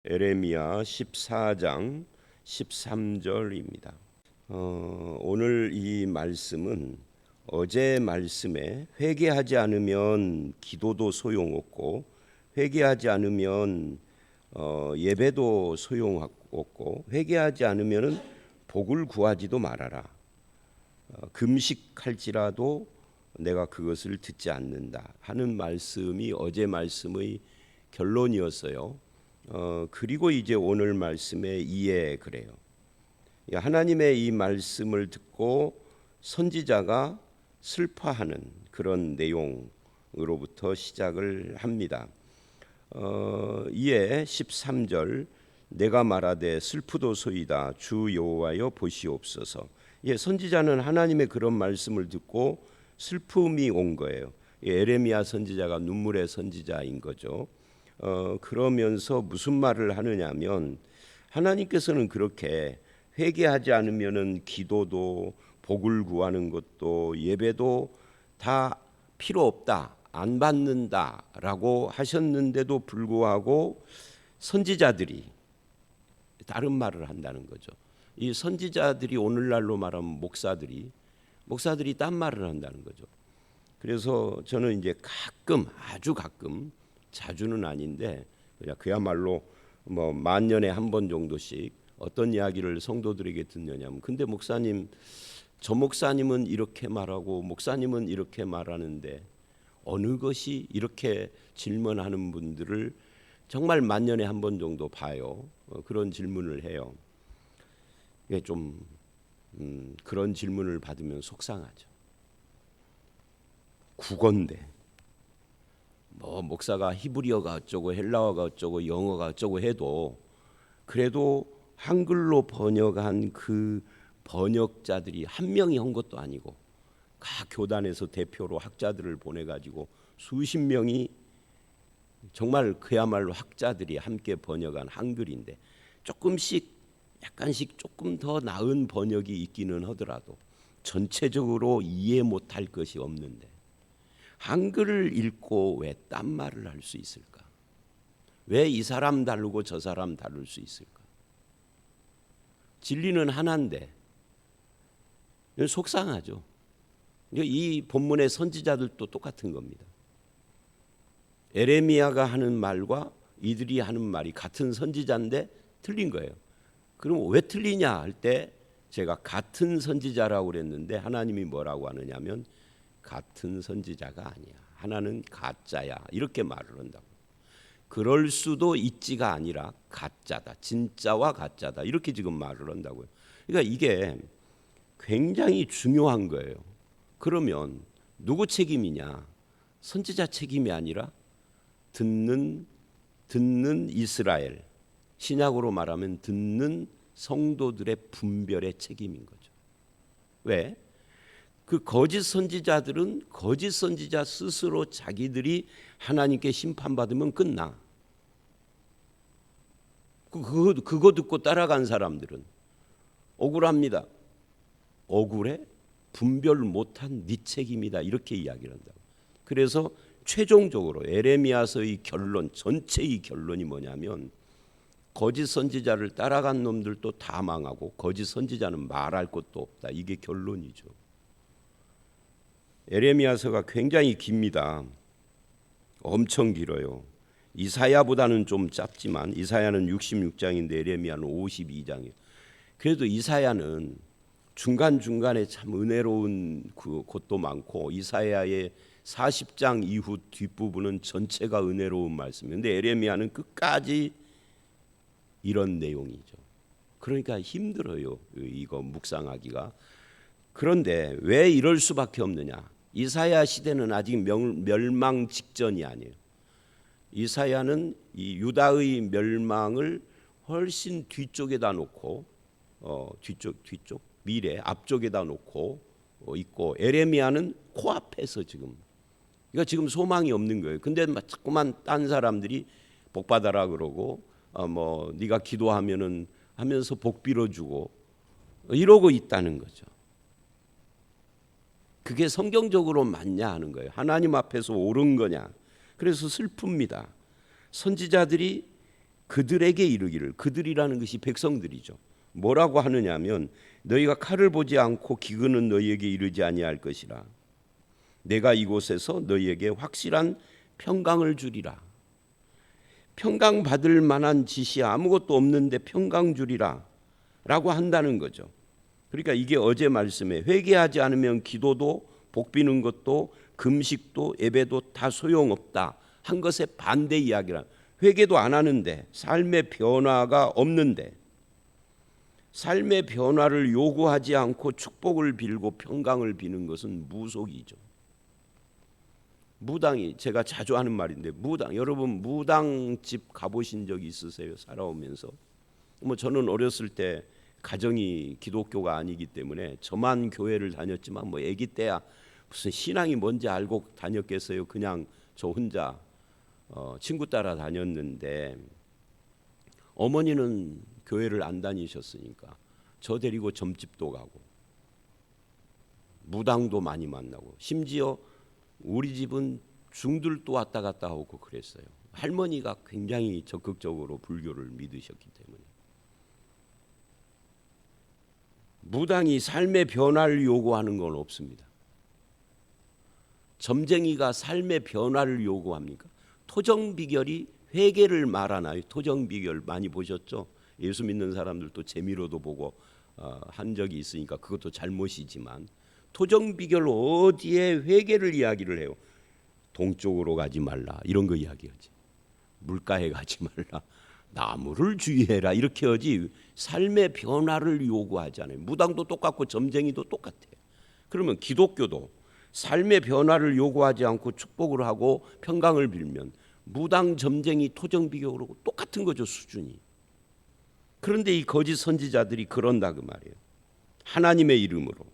에레미야 14장 13절입니다. 오늘 이 말씀은 어제 말씀에 회개하지 않으면 기도도 소용없고 회개하지 않으면 예배도 소용없고 회개하지 않으면 복을 구하지도 말아라. 금식할지라도 내가 그것을 듣지 않는다 하는 말씀이 어제 말씀의 결론이었어요. 그리고 이제 오늘 말씀의 이해 그래요. 하나님의 이 말씀을 듣고 선지자가 슬퍼하는 그런 내용으로부터 시작을 합니다. 이에 13절 내가 말하되 슬프도소이다 주 여호와여 보시옵소서. 선지자는 하나님의 그런 말씀을 듣고 슬픔이 온 거예요. 에레미야 선지자가 눈물의 선지자인 거죠. 그러면서 무슨 말을 하느냐면 하나님께서는 그렇게 회개하지 않으면은 기도도 복을 구하는 것도 예배도 다 필요 없다, 안 받는다라고 하셨는데도 불구하고 선지자들이 다른 말을 한다는 거죠. 이 선지자들이 오늘날로 말하면 목사들이 딴 말을 한다는 거죠. 그래서 저는 이제 가끔 아주 가끔 자주는 아닌데 그야말로 뭐 만년에 한 번 정도씩 어떤 이야기를 성도들에게 듣느냐면 근데 목사님 저 목사님은 이렇게 말하고 목사님은 이렇게 말하는데 어느 것이 이렇게 질문하는 분들을 정말 만년에 한 번 정도 봐요. 그런 질문을 해요. 이게 좀 그런 질문을 받으면 속상하죠. 국어인데 뭐 목사가 히브리어가 어쩌고 헬라어가 어쩌고 영어가 어쩌고 해도 그래도 한글로 번역한 그 번역자들이 한 명이 한 것도 아니고 각 교단에서 대표로 학자들을 보내가지고 수십 명이 정말 그야말로 학자들이 함께 번역한 한글인데 조금씩 약간씩 조금 더 나은 번역이 있기는 하더라도 전체적으로 이해 못할 것이 없는데 한글을 읽고 왜 딴 말을 할 수 있을까? 왜 이 사람 다르고 저 사람 다를 수 있을까? 진리는 하나인데 속상하죠. 이 본문의 선지자들도 똑같은 겁니다. 에레미야가 하는 말과 이들이 하는 말이 같은 선지자인데 틀린 거예요. 그럼 왜 틀리냐 할 때 제가 같은 선지자라고 그랬는데 하나님이 뭐라고 하느냐면 같은 선지자가 아니야. 하나는 가짜야. 이렇게 말을 한다고. 그럴 수도 있지가 아니라 가짜다. 진짜와 가짜다. 이렇게 지금 말을 한다고요. 그러니까 이게 굉장히 중요한 거예요. 그러면 누구 책임이냐? 선지자 책임이 아니라 듣는 이스라엘, 신약으로 말하면 듣는 성도들의 분별의 책임인 거죠. 왜? 그 거짓 선지자들은 거짓 선지자 스스로 자기들이 하나님께 심판받으면 끝나. 그거 듣고 따라간 사람들은 억울합니다. 억울해? 분별 못한 네 책임이다. 이렇게 이야기를 한다고. 그래서 최종적으로 에레미야서의 결론, 전체의 결론이 뭐냐면 거짓 선지자를 따라간 놈들도 다 망하고 거짓 선지자는 말할 것도 없다. 이게 결론이죠. 에레미야서가 굉장히 깁니다. 엄청 길어요. 이사야보다는 좀 짧지만 이사야는 66장인데 에레미야는 52장이에요. 그래도 이사야는 중간중간에 참 은혜로운 그 곳도 많고 이사야의 40장 이후 뒷부분은 전체가 은혜로운 말씀이에요. 근데 에레미야는 끝까지 이런 내용이죠. 그러니까 힘들어요. 이거 묵상하기가. 그런데 왜 이럴 수밖에 없느냐? 이사야 시대는 아직 멸망 직전이 아니에요. 이사야는 이 유다의 멸망을 훨씬 뒤쪽에다 놓고 뒤쪽 미래 앞쪽에다 놓고 있고 에레미야는 코앞에서 지금 그러니까 지금 소망이 없는 거예요. 근데 자꾸만 딴 사람들이 복 받아라 그러고 뭐 네가 기도하면은 하면서 복 빌어주고 이러고 있다는 거죠. 그게 성경적으로 맞냐 하는 거예요. 하나님 앞에서 옳은 거냐. 그래서 슬픕니다. 선지자들이 그들에게 이르기를, 그들이라는 것이 백성들이죠. 뭐라고 하느냐면 너희가 칼을 보지 않고 기근은 너희에게 이르지 아니할 것이라. 내가 이곳에서 너희에게 확실한 평강을 주리라. 평강 받을 만한 짓이 아무것도 없는데 평강 주리라 라고 한다는 거죠. 그러니까 이게 어제 말씀에 회개하지 않으면 기도도 복 비는 것도 금식도 예배도 다 소용없다 한 것의 반대 이야기라. 회개도 안 하는데, 삶의 변화가 없는데, 삶의 변화를 요구하지 않고 축복을 빌고 평강을 비는 것은 무속이죠. 무당이, 제가 자주 하는 말인데, 무당, 여러분 무당집 가보신 적 있으세요? 살아오면서. 저는 어렸을 때 가정이 기독교가 아니기 때문에 저만 교회를 다녔지만 아기 때야 무슨 신앙이 뭔지 알고 다녔겠어요. 그냥 저 혼자 친구 따라 다녔는데, 어머니는 교회를 안 다니셨으니까 저 데리고 점집도 가고 무당도 많이 만나고, 심지어 우리 집은 중들도 왔다 갔다 하고 그랬어요. 할머니가 굉장히 적극적으로 불교를 믿으셨기 때문에. 무당이 삶의 변화를 요구하는 건 없습니다. 점쟁이가 삶의 변화를 요구합니까? 토정비결이 회개를 말하나요? 토정비결 많이 보셨죠? 예수 믿는 사람들도 재미로도 보고 한 적이 있으니까 그것도 잘못이지만, 토정비결 어디에 회개를 이야기를 해요? 동쪽으로 가지 말라 이런 거 이야기하지. 물가에 가지 말라, 나무를 주의해라 이렇게 하지 삶의 변화를 요구하지 않아요. 무당도 똑같고 점쟁이도 똑같아요. 그러면 기독교도 삶의 변화를 요구하지 않고 축복을 하고 평강을 빌면 무당, 점쟁이, 토정비교로 똑같은 거죠, 수준이. 그런데 이 거짓 선지자들이 그런다 그 말이에요. 하나님의 이름으로,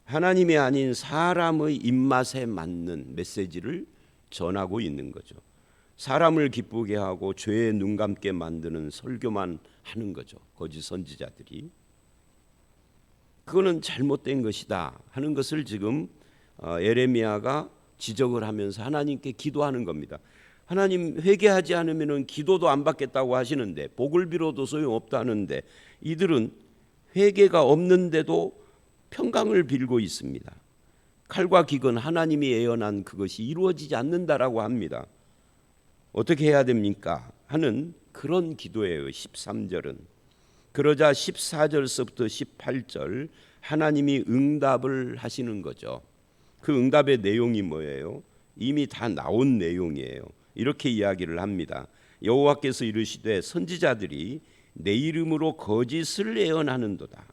하나님이 아닌 사람의 입맛에 맞는 메시지를 전하고 있는 거죠. 사람을 기쁘게 하고 죄에 눈 감게 만드는 설교만 하는 거죠, 거짓 선지자들이. 그거는 잘못된 것이다 하는 것을 지금 예레미야가 지적을 하면서 하나님께 기도하는 겁니다. 하나님, 회개하지 않으면 기도도 안 받겠다고 하시는데, 복을 빌어도 소용없다는데, 이들은 회개가 없는데도 평강을 빌고 있습니다. 칼과 기근, 하나님이 예언한 그것이 이루어지지 않는다라고 합니다. 어떻게 해야 됩니까? 하는 그런 기도예요. 13절은. 그러자 14절서부터 18절 하나님이 응답을 하시는 거죠. 그 응답의 내용이 뭐예요? 이미 다 나온 내용이에요. 이렇게 이야기를 합니다. 여호와께서 이르시되 선지자들이 내 이름으로 거짓을 예언하는도다.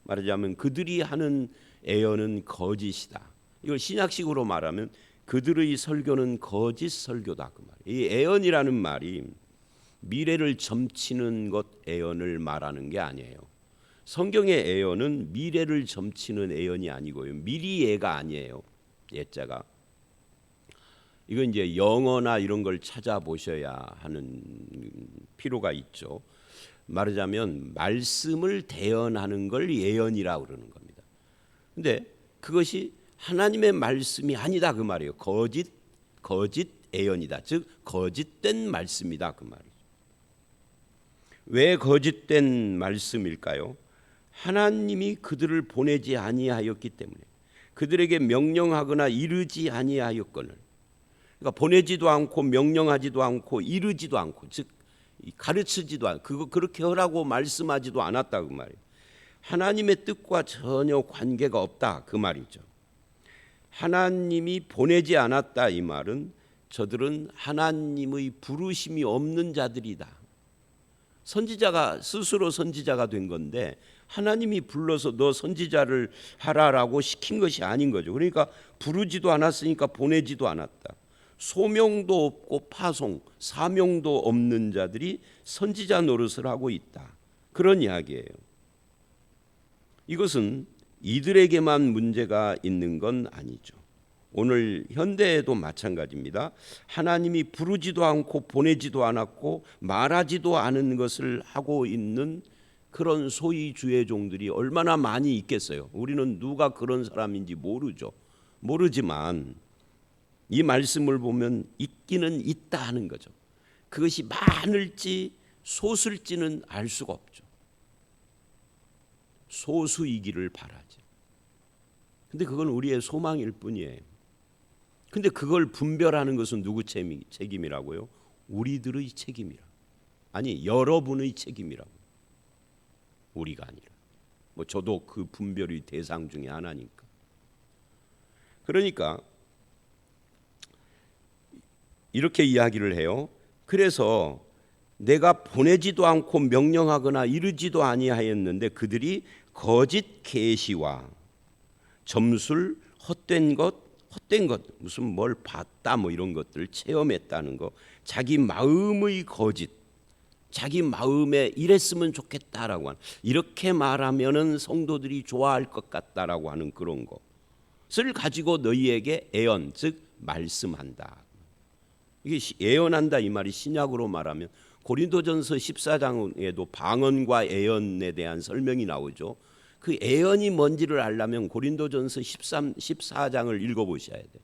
말하자면 그들이 하는 예언은 거짓이다. 이걸 신약식으로 말하면 그들의 설교는 거짓 설교다 그 말이에요. 이 예언이라는 말이 미래를 점치는 것 예언을 말하는 게 아니에요. 성경의 예언은 미래를 점치는 예언이 아니고요. 미리 예가 아니에요. 예자가. 이건 이제 영어나 이런 걸 찾아보셔야 하는 필요가 있죠. 말하자면 말씀을 대언하는 걸 예언이라고 그러는 겁니다. 근데 그것이 하나님의 말씀이 아니다 그 말이에요. 거짓 예언이다. 즉 거짓된 말씀이다 그 말이죠. 왜 거짓된 말씀일까요? 하나님이 그들을 보내지 아니하였기 때문에, 그들에게 명령하거나 이르지 아니하였거늘. 그러니까 보내지도 않고 명령하지도 않고 이르지도 않고, 즉 가르치지도 않고 그렇게 하라고 말씀하지도 않았다 그 말이에요. 하나님의 뜻과 전혀 관계가 없다 그 말이죠. 하나님이 보내지 않았다 이 말은 저들은 하나님의 부르심이 없는 자들이다. 선지자가 스스로 선지자가 된 건데 하나님이 불러서 너 선지자를 하라라고 시킨 것이 아닌 거죠. 그러니까 부르지도 않았으니까 보내지도 않았다. 소명도 없고 파송, 사명도 없는 자들이 선지자 노릇을 하고 있다. 그런 이야기예요. 이것은 이들에게만 문제가 있는 건 아니죠. 오늘 현대에도 마찬가지입니다. 하나님이 부르지도 않고 보내지도 않았고 말하지도 않은 것을 하고 있는 그런 소위 주의 종들이 얼마나 많이 있겠어요. 우리는 누가 그런 사람인지 모르죠. 모르지만 이 말씀을 보면 있기는 있다 하는 거죠. 그것이 많을지 소수일지는 알 수가 없죠. 소수이기를 바라죠. 근데 그건 우리의 소망일 뿐이에요. 근데 그걸 분별하는 것은 누구 책임이라고요? 우리들의 책임이라. 아니, 여러분의 책임이라고. 우리가 아니라. 뭐 저도 그 분별의 대상 중에 하나니까. 그러니까 이렇게 이야기를 해요. 그래서 내가 보내지도 않고 명령하거나 이르지도 아니하였는데 그들이 거짓 계시와 점술, 헛된 것 무슨 뭘 봤다 뭐 이런 것들 체험했다는 거, 자기 마음의 거짓, 자기 마음에 이랬으면 좋겠다라고 하는, 이렇게 말하면은 성도들이 좋아할 것 같다라고 하는 그런 것을 가지고 너희에게 애언, 즉 말씀한다. 이게 애언한다 이 말이 신약으로 말하면 고린도전서 14장에도 방언과 애언에 대한 설명이 나오죠. 그 애언이 뭔지를 알려면 고린도전서 14장을 읽어보셔야 돼요.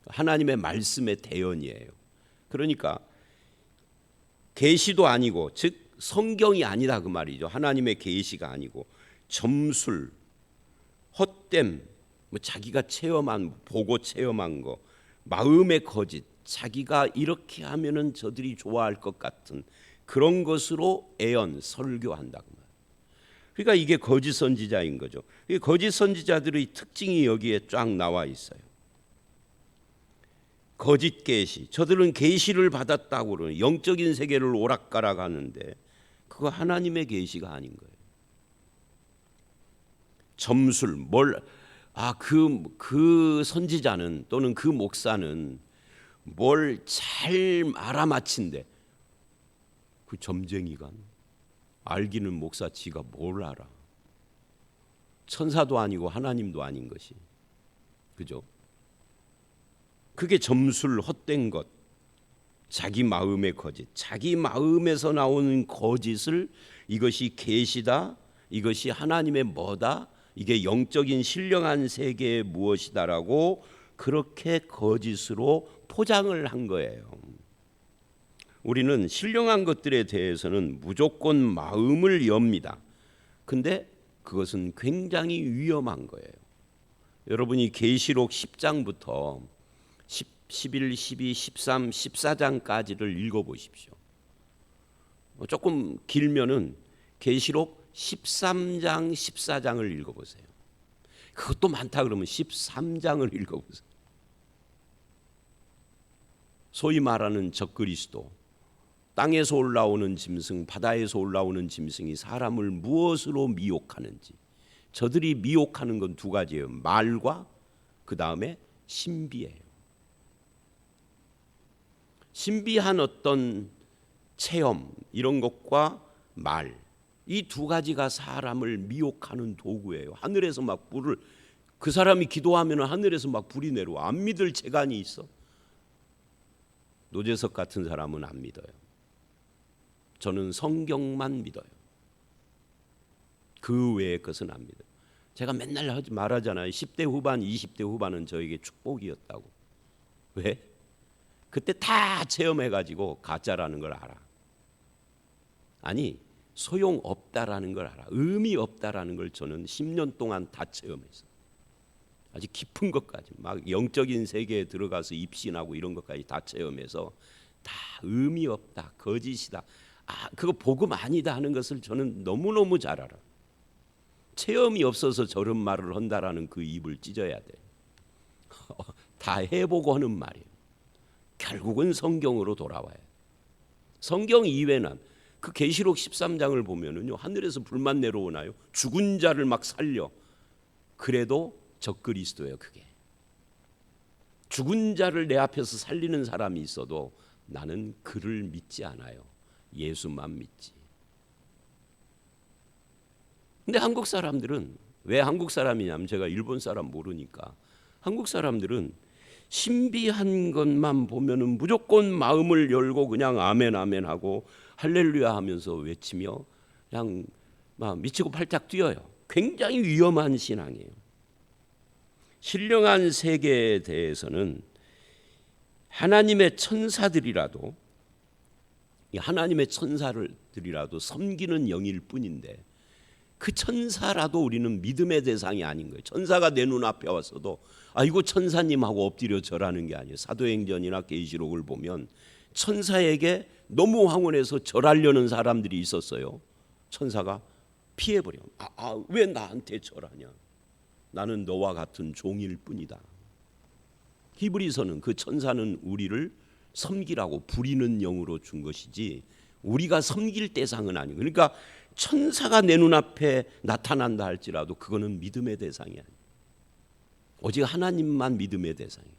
하나님의 말씀의 대언이에요. 그러니까 계시도 아니고, 즉 성경이 아니다 그 말이죠. 하나님의 계시가 아니고 점술, 헛됨, 뭐 자기가 보고 체험한 거, 마음의 거짓, 자기가 이렇게 하면은 저들이 좋아할 것 같은 그런 것으로 애언, 설교한다 그 말. 그러니까 이게 거짓 선지자인 거죠. 이 거짓 선지자들의 특징이 여기에 쫙 나와 있어요. 거짓 계시, 저들은 계시를 받았다고 그러는, 영적인 세계를 오락가락 하는데 그거 하나님의 계시가 아닌 거예요. 점술, 그 선지자는 또는 그 목사는 뭘 잘 알아맞힌데 그 점쟁이가 알기는 목사 지가 뭘 알아. 천사도 아니고 하나님도 아닌 것이. 그죠? 그게 점술, 헛된 것, 자기 마음의 거짓, 자기 마음에서 나오는 거짓을 이것이 계시다, 이것이 하나님의 뭐다, 이게 영적인 신령한 세계의 무엇이다라고 그렇게 거짓으로 포장을 한 거예요. 우리는 신령한 것들에 대해서는 무조건 마음을 엽니다. 근데 그것은 굉장히 위험한 거예요. 여러분이 계시록 10장부터 11, 12, 13, 14장까지를 읽어보십시오. 조금 길면은 계시록 13장, 14장을 읽어보세요. 그것도 많다 그러면 13장을 읽어보세요. 소위 말하는 적그리스도, 땅에서 올라오는 짐승, 바다에서 올라오는 짐승이 사람을 무엇으로 미혹하는지, 저들이 미혹하는 건 두 가지예요. 말과 그 다음에 신비예요. 신비한 어떤 체험 이런 것과 말, 이 두 가지가 사람을 미혹하는 도구예요. 하늘에서 막 불을, 그 사람이 기도하면 하늘에서 막 불이 내려와. 안 믿을 재간이 있어? 노재석 같은 사람은 안 믿어요. 저는 성경만 믿어요. 그 외의 것은 안 믿어요. 제가 맨날 말하잖아요. 10대 후반, 20대 후반은 저에게 축복이었다고. 왜? 그때 다 체험해가지고 가짜라는 걸 알아. 아니, 소용없다라는 걸 알아. 의미 없다라는 걸 저는 10년 동안 다 체험했어요. 아주 깊은 것까지, 막 영적인 세계에 들어가서 입신하고 이런 것까지 다 체험해서 다 의미 없다, 거짓이다, 그거 복음 아니다 하는 것을 저는 너무너무 잘 알아. 체험이 없어서 저런 말을 한다라는 그 입을 찢어야 돼. 다 해보고 하는 말이에요. 결국은 성경으로 돌아와요. 성경 이외는 그 계시록 13장을 보면은요, 하늘에서 불만 내려오나요? 죽은 자를 막 살려. 그래도 적그리스도예요. 그게 죽은 자를 내 앞에서 살리는 사람이 있어도 나는 그를 믿지 않아요. 예수만 믿지. 근데 한국 사람들은, 왜 한국 사람이냐면 제가 일본 사람 모르니까, 한국 사람들은 신비한 것만 보면은 무조건 마음을 열고 그냥 아멘 아멘 하고 할렐루야 하면서 외치며 그냥 막 미치고 팔짝 뛰어요. 굉장히 위험한 신앙이에요. 신령한 세계에 대해서는 하나님의 천사들이라도 이 하나님의 천사들이라도 섬기는 영일 뿐인데 그 천사라도 우리는 믿음의 대상이 아닌 거예요. 천사가 내 눈앞에 왔어도 아이고 천사님하고 엎드려 절하는 게 아니에요. 사도행전이나 계시록을 보면 천사에게 너무 황홀해서 절하려는 사람들이 있었어요. 천사가 피해버려. 왜 나한테 절하냐? 나는 너와 같은 종일 뿐이다. 히브리서는 그 천사는 우리를 섬기라고 부리는 영으로 준 것이지 우리가 섬길 대상은 아니고, 그러니까 천사가 내 눈앞에 나타난다 할지라도 그거는 믿음의 대상이 아니에요. 오직 하나님만 믿음의 대상이에요.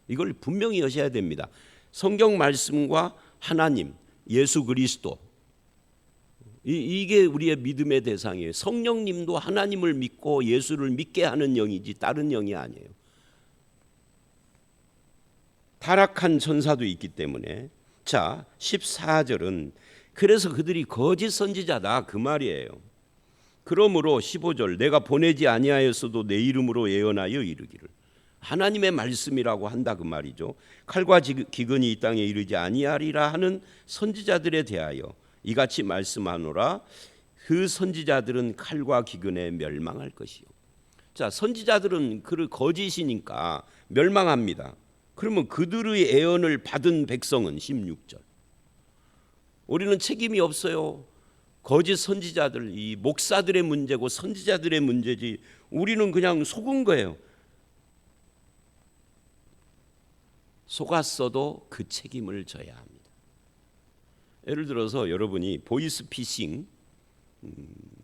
이걸 분명히 여셔야 됩니다. 성경 말씀과 하나님, 예수 그리스도, 이게 우리의 믿음의 대상이에요. 성령님도 하나님을 믿고 예수를 믿게 하는 영이지 다른 영이 아니에요. 타락한 천사도 있기 때문에. 자, 14절은 그래서 그들이 거짓 선지자다 그 말이에요. 그러므로 15절 내가 보내지 아니하였어도 내 이름으로 예언하여 이르기를, 하나님의 말씀이라고 한다 그 말이죠. 칼과 기근이 이 땅에 이르지 아니하리라 하는 선지자들에 대하여 이같이 말씀하노라. 그 선지자들은 칼과 기근에 멸망할 것이요. 자, 선지자들은 그 거짓이니까 멸망합니다. 그러면 그들의 예언을 받은 백성은 16절 우리는 책임이 없어요. 거짓 선지자들, 이 목사들의 문제고 선지자들의 문제지 우리는 그냥 속은 거예요. 속았어도 그 책임을 져야 합니다. 예를 들어서 여러분이 보이스피싱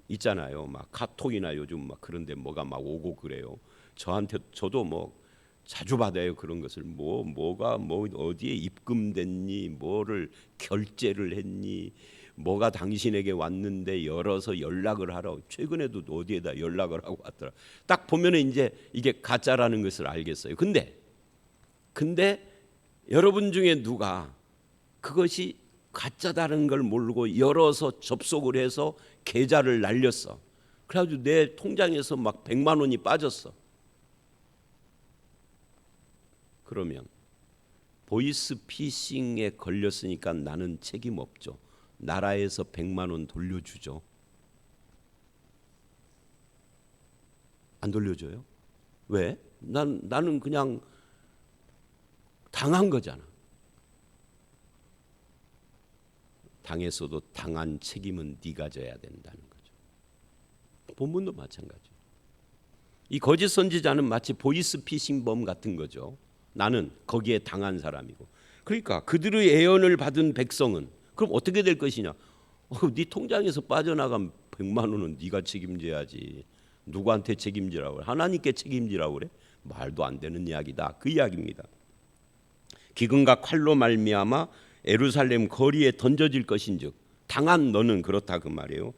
있잖아요. 막 카톡이나 요즘 막 그런데 뭐가 막 오고 그래요. 저도 뭐 자주 받아요. 그런 것을 뭐가 어디에 입금됐니, 뭐를 결제를 했니, 뭐가 당신에게 왔는데 열어서 연락을 하라고. 최근에도 어디에다 연락을 하고 왔더라. 딱 보면은 이제 이게 가짜라는 것을 알겠어요. 근데 여러분 중에 누가 그것이 가짜다는 걸 모르고 열어서 접속을 해서 계좌를 날렸어. 그래가지고 내 통장에서 막 100만 원이 빠졌어. 그러면 보이스피싱에 걸렸으니까 나는 책임 없죠. 나라에서 100만 원 돌려주죠. 안 돌려줘요? 왜? 나는 그냥 당한 거잖아. 당했어도 당한 책임은 네가 져야 된다는 거죠. 본문도 마찬가지예요. 이 거짓 선지자는 마치 보이스피싱범 같은 거죠. 나는 거기에 당한 사람이고. 그러니까 그들의 예언을 받은 백성은 그럼 어떻게 될 것이냐? 네 통장에서 빠져나간 100만 원은 네가 책임져야지. 누구한테 책임지라고 그래? 하나님께 책임지라고 그래? 말도 안 되는 이야기다. 그 이야기입니다. 기근과 칼로 말미암아 예루살렘 거리에 던져질 것인즉 당한 너는 그렇다 그 말이에요.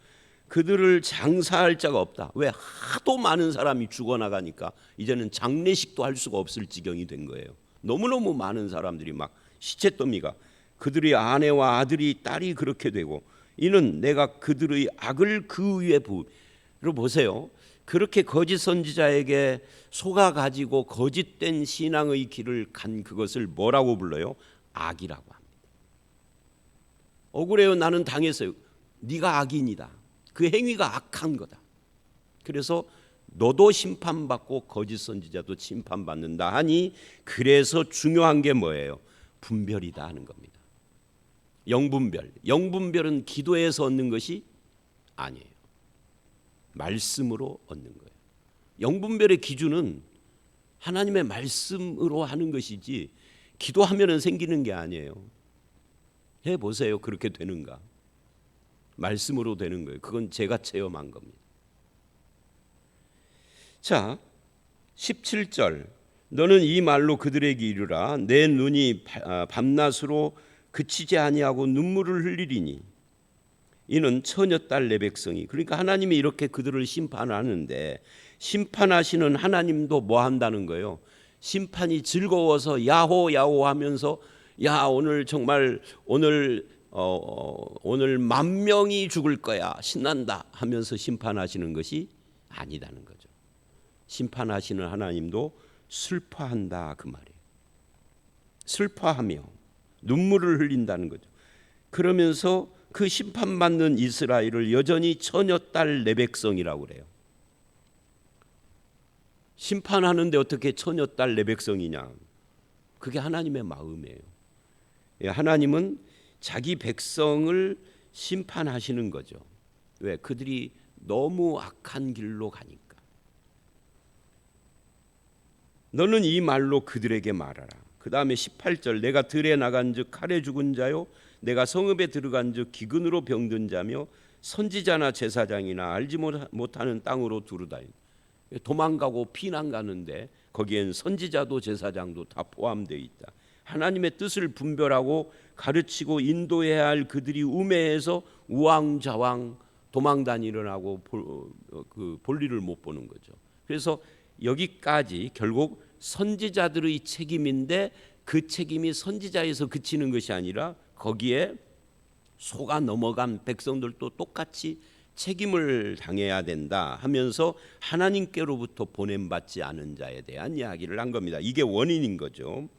그들을 장사할 자가 없다. 왜? 하도 많은 사람이 죽어나가니까 이제는 장례식도 할 수가 없을 지경이 된 거예요. 너무너무 많은 사람들이 막 시체 더미가, 그들의 아내와 아들이 딸이 그렇게 되고, 이는 내가 그들의 악을 그 위에 보세요. 그렇게 거짓 선지자에게 속아가지고 거짓된 신앙의 길을 간 그것을 뭐라고 불러요? 악이라고 합니다. 억울해요. 나는 당했어요. 네가 악인이다. 그 행위가 악한 거다. 그래서 너도 심판받고 거짓 선지자도 심판받는다 하니, 그래서 중요한 게 뭐예요? 분별이다 하는 겁니다. 영분별. 영분별은 기도에서 얻는 것이 아니에요. 말씀으로 얻는 거예요. 영분별의 기준은 하나님의 말씀으로 하는 것이지 기도하면은 생기는 게 아니에요. 해보세요. 그렇게 되는가? 말씀으로 되는 거예요. 그건 제가 체험한 겁니다. 자, 17절 너는 이 말로 그들에게 이르라. 내 눈이 밤낮으로 그치지 아니하고 눈물을 흘리리니 이는 처녀딸 내 백성이. 그러니까 하나님이 이렇게 그들을 심판하는데, 심판하시는 하나님도 뭐 한다는 거예요? 심판이 즐거워서 야호 야호 하면서 야 오늘 정말 오늘 10,000명이 죽을 거야 신난다 하면서 심판하시는 것이 아니다는 거죠. 심판하시는 하나님도 슬퍼한다 그 말이에요. 슬퍼하며 눈물을 흘린다는 거죠. 그러면서 그 심판받는 이스라엘을 여전히 처녀 딸 내 백성이라고 그래요. 심판하는데 어떻게 처녀 딸 내 백성이냐? 그게 하나님의 마음이에요. 하나님은 자기 백성을 심판하시는 거죠. 왜? 그들이 너무 악한 길로 가니까. 너는 이 말로 그들에게 말하라. 그 다음에 18절, 내가 들에 나간즉 칼에 죽은 자요, 내가 성읍에 들어간즉 기근으로 병든 자며 선지자나 제사장이나 알지 못하는 땅으로 두루다니. 도망가고 피난 가는데 거기엔 선지자도 제사장도 다 포함되어 있다. 하나님의 뜻을 분별하고 가르치고 인도해야 할 그들이 우매해서 우왕좌왕 도망다니려 하고 볼일을 못 보는 거죠. 그래서 여기까지 결국 선지자들의 책임인데 그 책임이 선지자에서 그치는 것이 아니라 거기에 속아 넘어간 백성들도 똑같이 책임을 당해야 된다 하면서 하나님께로부터 보냄받지 않은 자에 대한 이야기를 한 겁니다. 이게 원인인 거죠.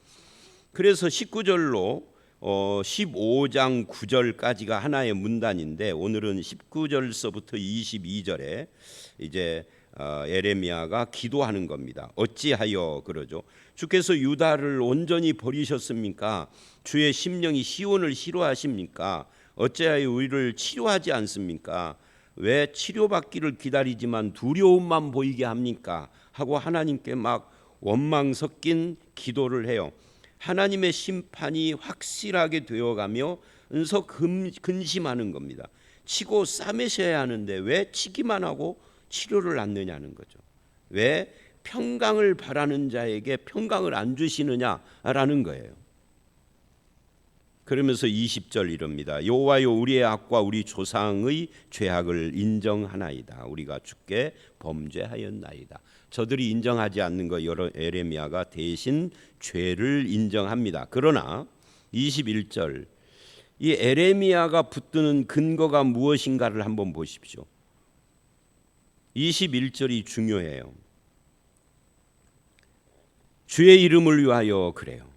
그래서 19절로 15장 9절까지가 하나의 문단인데 오늘은 19절서부터 22절에 이제 에레미야가 기도하는 겁니다. 어찌하여 그러죠? 주께서 유다를 온전히 버리셨습니까? 주의 심령이 시온을 싫어하십니까? 어찌하여 우리를 치료하지 않습니까? 왜 치료받기를 기다리지만 두려움만 보이게 합니까? 하고 하나님께 막 원망 섞인 기도를 해요. 하나님의 심판이 확실하게 되어가며 은서 근심하는 겁니다. 치고 싸매셔야 하는데 왜 치기만 하고 치료를 않느냐는 거죠. 왜 평강을 바라는 자에게 평강을 안 주시느냐라는 거예요. 그러면서 20절 이럽니다. 여호와여 우리의 악과 우리 조상의 죄악을 인정하나이다. 우리가 주께 범죄하였나이다. 저들이 인정하지 않는 거 에레미야가 대신 죄를 인정합니다. 그러나 21절 이 에레미야가 붙드는 근거가 무엇인가를 한번 보십시오. 21절이 중요해요. 주의 이름을 위하여 그래요.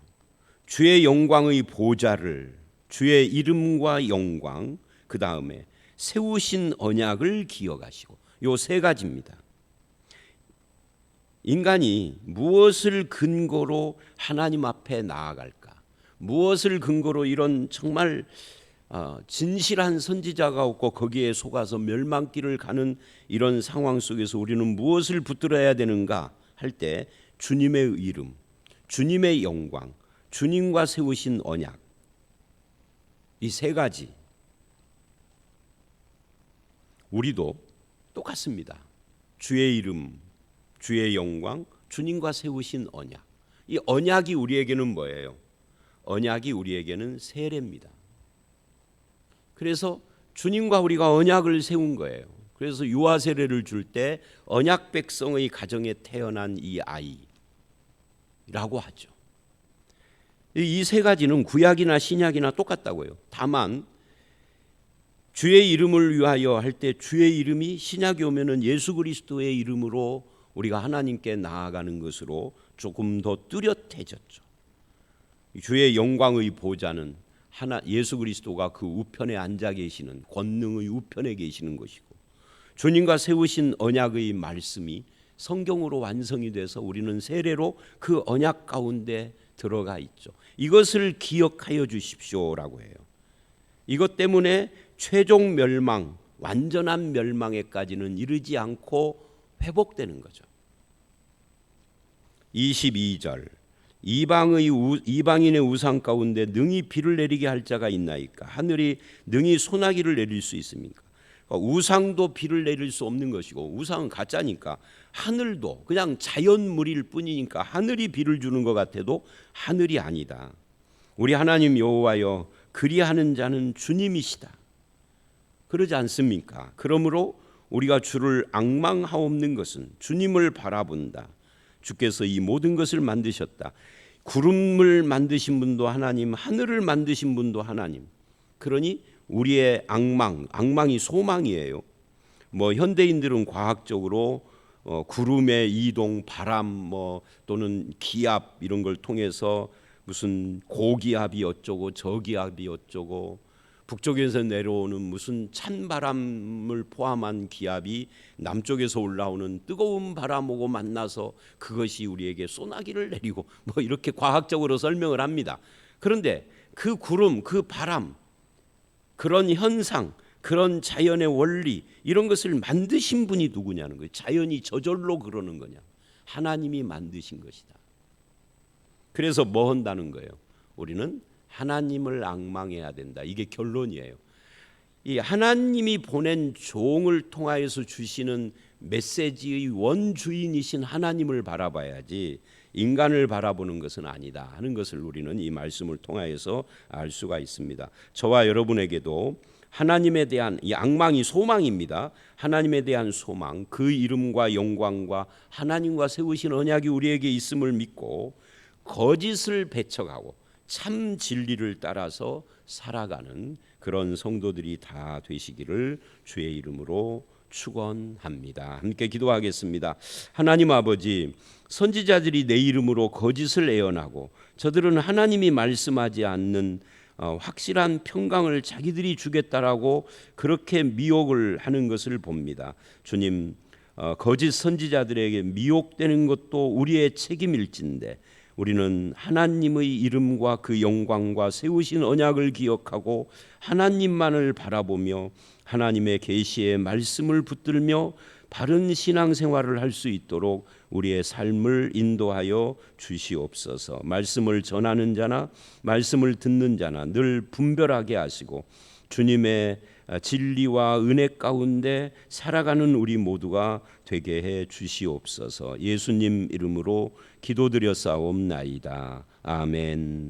주의 영광의 보좌를, 주의 이름과 영광, 그 다음에 세우신 언약을 기억하시고, 요 세 가지입니다. 인간이 무엇을 근거로 하나님 앞에 나아갈까? 무엇을 근거로 이런 정말 진실한 선지자가 없고 거기에 속아서 멸망길을 가는 이런 상황 속에서 우리는 무엇을 붙들어야 되는가 할 때 주님의 이름, 주님의 영광, 주님과 세우신 언약, 이 세 가지 우리도 똑같습니다. 주의 이름, 주의 영광, 주님과 세우신 언약. 이 언약이 우리에게는 뭐예요? 언약이 우리에게는 세례입니다. 그래서 주님과 우리가 언약을 세운 거예요. 그래서 유아 세례를 줄 때 언약 백성의 가정에 태어난 이 아이라고 하죠. 이 세 가지는 구약이나 신약이나 똑같다고요. 다만 주의 이름을 위하여 할 때 주의 이름이 신약에 오면은 예수 그리스도의 이름으로 우리가 하나님께 나아가는 것으로 조금 더 뚜렷해졌죠. 주의 영광의 보좌는 예수 그리스도가 그 우편에 앉아 계시는 권능의 우편에 계시는 것이고, 주님과 세우신 언약의 말씀이 성경으로 완성이 돼서 우리는 세례로 그 언약 가운데 들어가 있죠. 이것을 기억하여 주십시오라고 해요. 이것 때문에 최종 멸망, 완전한 멸망에까지는 이르지 않고 회복되는 거죠. 22절 이방인의 우상 가운데 능히 비를 내리게 할 자가 있나이까? 하늘이 능히 소나기를 내릴 수 있습니까? 우상도 비를 내릴 수 없는 것이고, 우상은 가짜니까 하늘도 그냥 자연물일 뿐이니까 하늘이 비를 주는 것 같아도 하늘이 아니다. 우리 하나님 여호와여 그리하는 자는 주님이시다. 그러지 않습니까? 그러므로 우리가 주를 앙망하옵는 것은 주님을 바라본다. 주께서 이 모든 것을 만드셨다. 구름을 만드신 분도 하나님, 하늘을 만드신 분도 하나님. 그러니 우리의 악망이 소망이에요. 현대인들은 과학적으로 구름의 이동, 바람 또는 기압 이런 걸 통해서 무슨 고기압이 어쩌고 저기압이 어쩌고 북쪽에서 내려오는 무슨 찬바람을 포함한 기압이 남쪽에서 올라오는 뜨거운 바람하고 만나서 그것이 우리에게 소나기를 내리고 뭐 이렇게 과학적으로 설명을 합니다. 그런데 그 구름, 그 바람, 그런 현상, 그런 자연의 원리, 이런 것을 만드신 분이 누구냐는 거예요. 자연이 저절로 그러는 거냐? 하나님이 만드신 것이다. 그래서 뭐 한다는 거예요? 우리는 하나님을 앙망해야 된다. 이게 결론이에요. 이 하나님이 보낸 종을 통하여서 주시는 메시지의 원주인이신 하나님을 바라봐야지 인간을 바라보는 것은 아니다 하는 것을 우리는 이 말씀을 통하여서 알 수가 있습니다. 저와 여러분에게도 하나님에 대한 이 앙망이 소망입니다. 하나님에 대한 소망, 그 이름과 영광과 하나님과 세우신 언약이 우리에게 있음을 믿고 거짓을 배척하고 참 진리를 따라서 살아가는 그런 성도들이 다 되시기를 주의 이름으로 축원합니다. 함께 기도하겠습니다. 하나님 아버지, 선지자들이 내 이름으로 거짓을 애언하고 저들은 하나님이 말씀하지 않는 확실한 평강을 자기들이 주겠다라고 그렇게 미혹을 하는 것을 봅니다. 주님, 거짓 선지자들에게 미혹되는 것도 우리의 책임일진데 우리는 하나님의 이름과 그 영광과 세우신 언약을 기억하고 하나님만을 바라보며 하나님의 계시의 말씀을 붙들며 바른 신앙생활을 할 수 있도록 우리의 삶을 인도하여 주시옵소서. 말씀을 전하는 자나 말씀을 듣는 자나 늘 분별하게 하시고 주님의 진리와 은혜 가운데 살아가는 우리 모두가 되게 해 주시옵소서. 예수님 이름으로 기도드렸사옵나이다. 아멘.